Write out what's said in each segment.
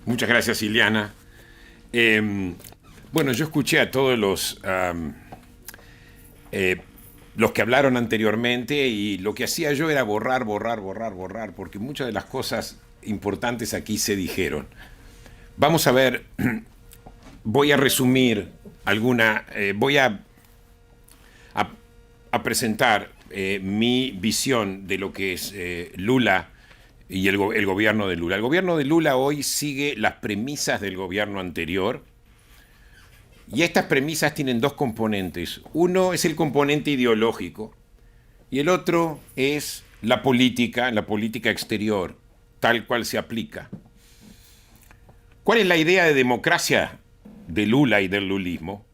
Muchas gracias, Iliana. Bueno, yo escuché a todos los que hablaron anteriormente y lo que hacía yo era borrar, borrar, borrar, borrar, porque muchas de las cosas importantes aquí se dijeron. Vamos a ver, voy a resumir a, a presentar mi visión de lo que es Lula y el gobierno de Lula. El gobierno de Lula hoy sigue las premisas del gobierno anterior y estas premisas tienen dos componentes. Uno es el componente ideológico y el otro es la política exterior, tal cual se aplica. ¿Cuál es la idea de democracia de Lula y del lulismo?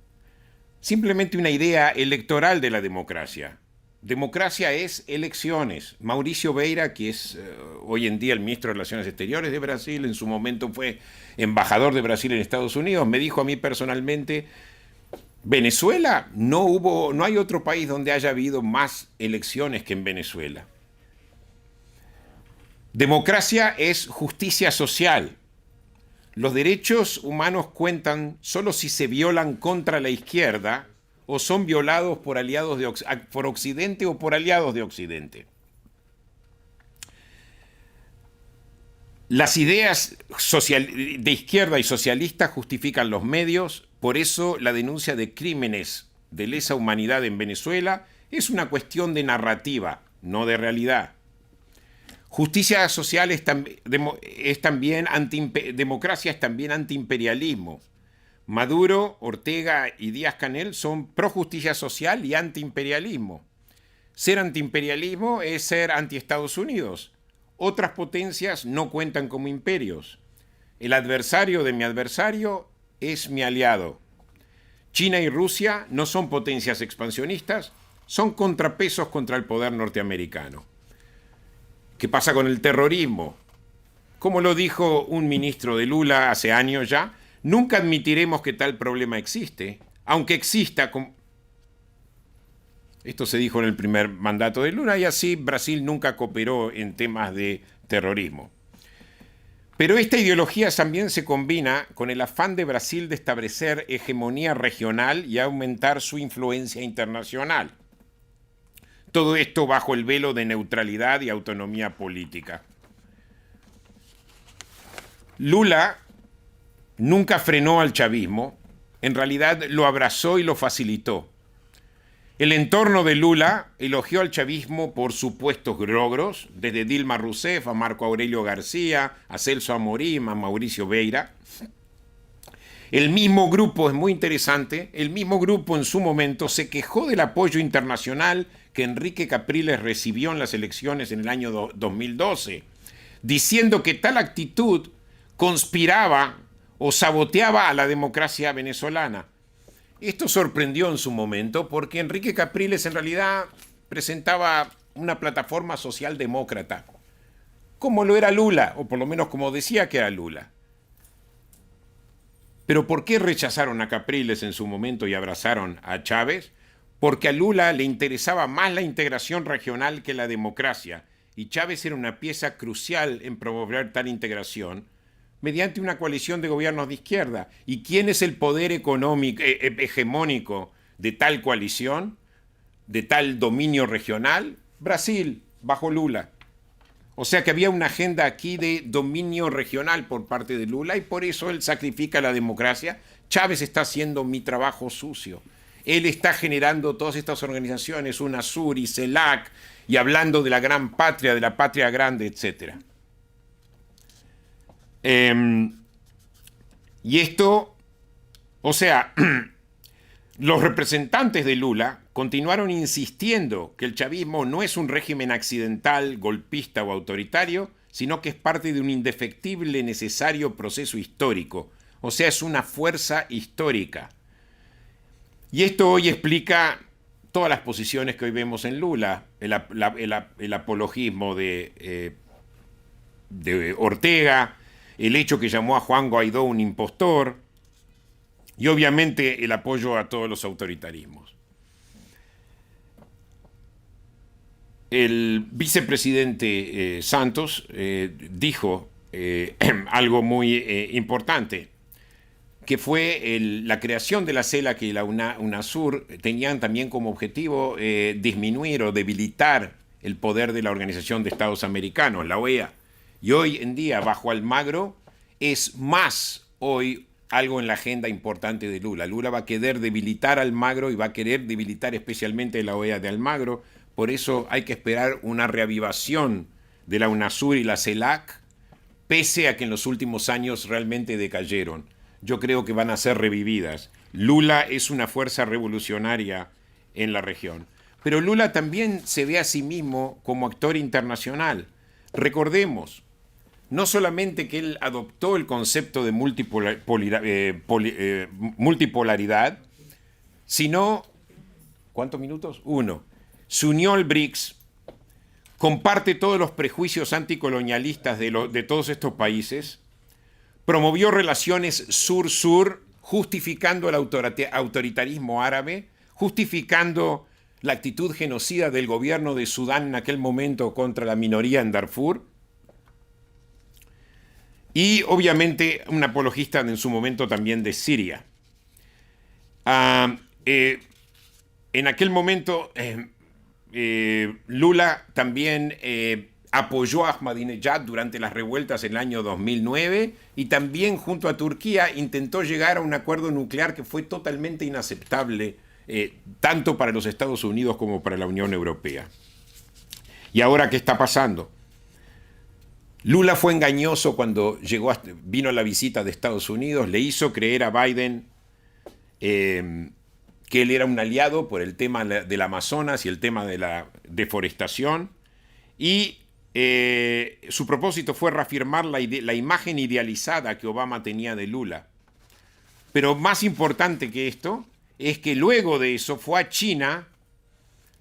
Simplemente una idea electoral de la democracia. Democracia es elecciones. Mauricio Vieira, que es hoy en día el ministro de Relaciones Exteriores de Brasil, en su momento fue embajador de Brasil en Estados Unidos, me dijo a mí personalmente, Venezuela, no hay otro país donde haya habido más elecciones que en Venezuela. Democracia es justicia social. Los derechos humanos cuentan solo si se violan contra la izquierda o son violados por por Occidente o por aliados de Occidente. Las ideas de izquierda y socialista justifican los medios, por eso la denuncia de crímenes de lesa humanidad en Venezuela es una cuestión de narrativa, no de realidad. Justicia social democracia es también antiimperialismo. Maduro, Ortega y Díaz-Canel son pro justicia social y antiimperialismo. Ser antiimperialismo es ser anti-Estados Unidos. Otras potencias no cuentan como imperios. El adversario de mi adversario es mi aliado. China y Rusia no son potencias expansionistas, son contrapesos contra el poder norteamericano. ¿Qué pasa con el terrorismo? Como lo dijo un ministro de Lula hace años ya, nunca admitiremos que tal problema existe, aunque exista. Esto se dijo en el primer mandato de Lula y así Brasil nunca cooperó en temas de terrorismo. Pero esta ideología también se combina con el afán de Brasil de establecer hegemonía regional y aumentar su influencia internacional. Todo esto bajo el velo de neutralidad y autonomía política. Lula nunca frenó al chavismo, en realidad lo abrazó y lo facilitó. El entorno de Lula elogió al chavismo por supuestos logros, desde Dilma Rousseff a Marco Aurelio García, a Celso Amorim, a Mauricio Vieira. El mismo grupo, es muy interesante, el mismo grupo en su momento se quejó del apoyo internacional que Enrique Capriles recibió en las elecciones en el año 2012, diciendo que tal actitud conspiraba o saboteaba a la democracia venezolana. Esto sorprendió en su momento porque Enrique Capriles en realidad presentaba una plataforma socialdemócrata, como lo era Lula, o por lo menos como decía que era Lula. Pero ¿por qué rechazaron a Capriles en su momento y abrazaron a Chávez? Porque a Lula le interesaba más la integración regional que la democracia, y Chávez era una pieza crucial en promover tal integración mediante una coalición de gobiernos de izquierda. ¿Y quién es el poder económico hegemónico de tal coalición, de tal dominio regional? Brasil, bajo Lula. O sea que había una agenda aquí de dominio regional por parte de Lula y por eso él sacrifica la democracia. Chávez está haciendo mi trabajo sucio. Él está generando todas estas organizaciones, UNASUR y CELAC, y hablando de la gran patria, de la patria grande, etc. Y esto, o sea, los representantes de Lula continuaron insistiendo que el chavismo no es un régimen accidental, golpista o autoritario, sino que es parte de un indefectible, necesario proceso histórico. O sea, es una fuerza histórica. Y esto hoy explica todas las posiciones que hoy vemos en Lula, el apologismo de Ortega, el hecho que llamó a Juan Guaidó un impostor, y obviamente el apoyo a todos los autoritarismos. El vicepresidente Santos dijo algo muy importante, que fue la creación de la CELAC y la UNASUR. Tenían también como objetivo disminuir o debilitar el poder de la Organización de Estados Americanos, la OEA. Y hoy en día, bajo Almagro, es más hoy algo en la agenda importante de Lula. Lula va a querer debilitar a Almagro y va a querer debilitar especialmente la OEA de Almagro. Por eso hay que esperar una reavivación de la UNASUR y la CELAC, pese a que en los últimos años realmente decayeron. Yo creo que van a ser revividas. Lula es una fuerza revolucionaria en la región. Pero Lula también se ve a sí mismo como actor internacional. Recordemos, no solamente que él adoptó el concepto de multipolaridad, sino, ¿cuántos minutos? 1. Se unió al BRICS, comparte todos los prejuicios anticolonialistas de todos estos países, promovió relaciones sur-sur, justificando el autoritarismo árabe, justificando la actitud genocida del gobierno de Sudán en aquel momento contra la minoría en Darfur, y obviamente un apologista en su momento también de Siria. En aquel momento Lula también apoyó a Ahmadinejad durante las revueltas en el año 2009 y también junto a Turquía intentó llegar a un acuerdo nuclear que fue totalmente inaceptable tanto para los Estados Unidos como para la Unión Europea. ¿Y ahora qué está pasando? Lula fue engañoso cuando vino a la visita de Estados Unidos, le hizo creer a Biden que él era un aliado por el tema del Amazonas y el tema de la deforestación, y su propósito fue reafirmar la imagen idealizada que Obama tenía de Lula. Pero más importante que esto es que luego de eso fue a China,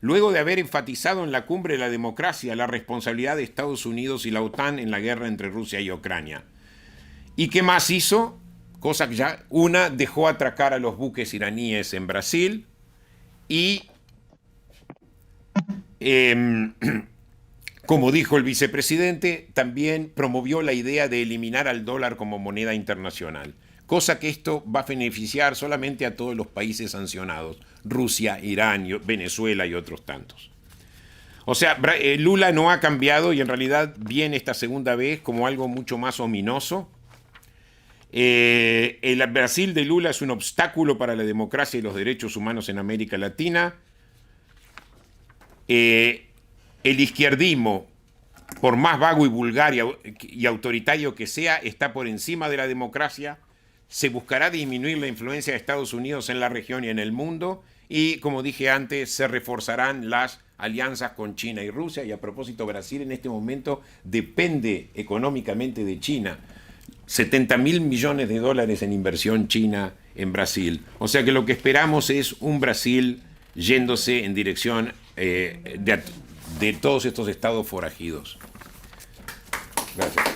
luego de haber enfatizado en la cumbre de la democracia la responsabilidad de Estados Unidos y la OTAN en la guerra entre Rusia y Ucrania. ¿Y qué más hizo? Cosa que ya, dejó atracar a los buques iraníes en Brasil y, como dijo el vicepresidente, también promovió la idea de eliminar al dólar como moneda internacional. Cosa que esto va a beneficiar solamente a todos los países sancionados, Rusia, Irán, Venezuela y otros tantos. O sea, Lula no ha cambiado y en realidad viene esta segunda vez como algo mucho más ominoso. El Brasil de Lula es un obstáculo para la democracia y los derechos humanos en América Latina. El izquierdismo, por más vago y vulgar y autoritario que sea, está por encima de la democracia. Se buscará disminuir la influencia de Estados Unidos en la región y en el mundo, y como dije antes, se reforzarán las alianzas con China y Rusia. Y a propósito, Brasil en este momento depende económicamente de China. 70.000 millones de dólares en inversión china en Brasil. O sea que lo que esperamos es un Brasil yéndose en dirección de todos estos estados forajidos. Gracias.